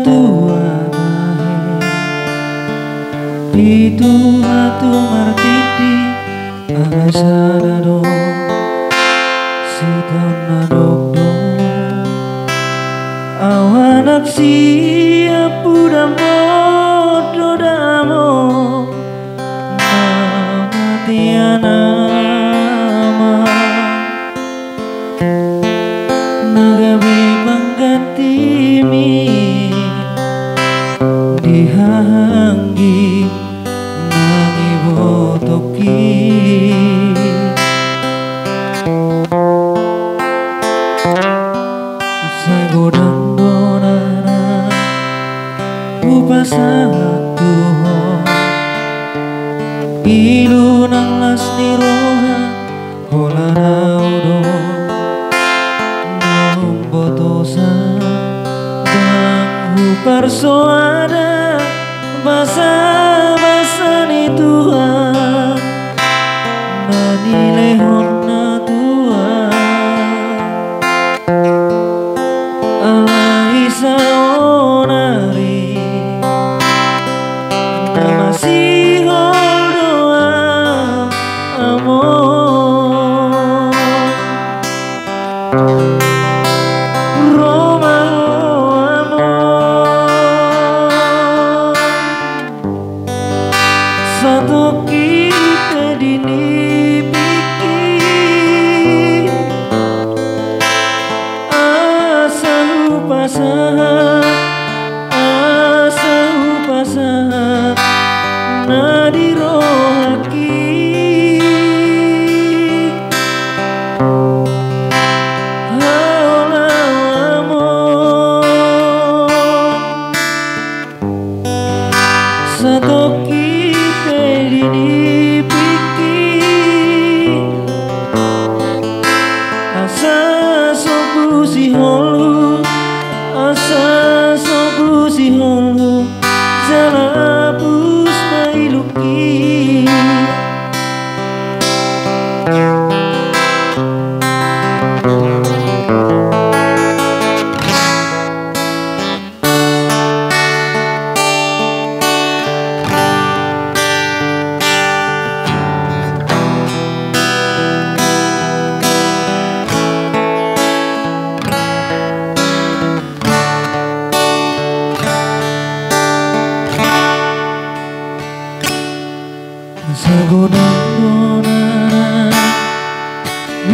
tua bahe itu hatu martiti agasana do sitona dokdo awanak siap udah modo damo namatiana nagabi panggatimi dihanggi nangibotoki sagodang donana upasatu ilu nang las niroha holana udo botosa banghu persoada basa-basa ni Tuhan nani lehon na Tuhan ala isa onari nama si doa amor satu kita dini bikin asa upasaha nadirohaki satu ini pikir asa sobu si holu asa sobu si holu jalapus mailuki sagodang donana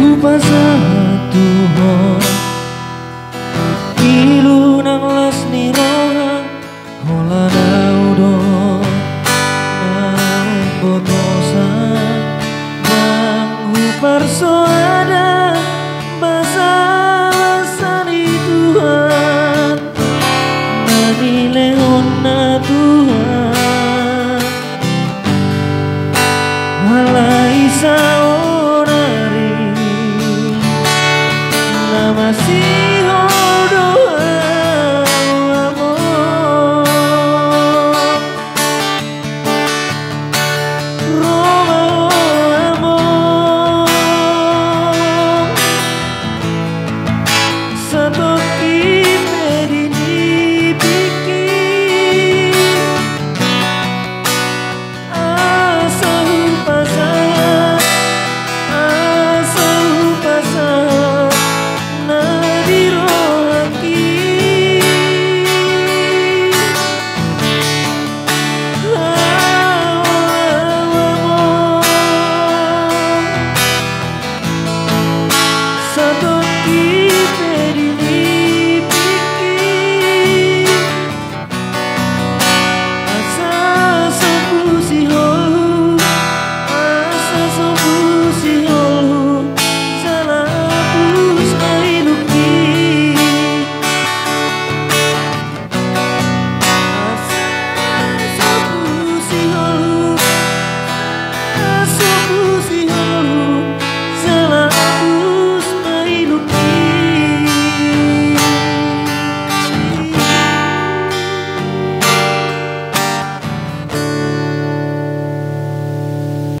upasatu hon ilu nang las niroha holana udo nang botosa banghu persoada basa-basa ni Tuhan nani lehon na Tuhan Isa onari nama si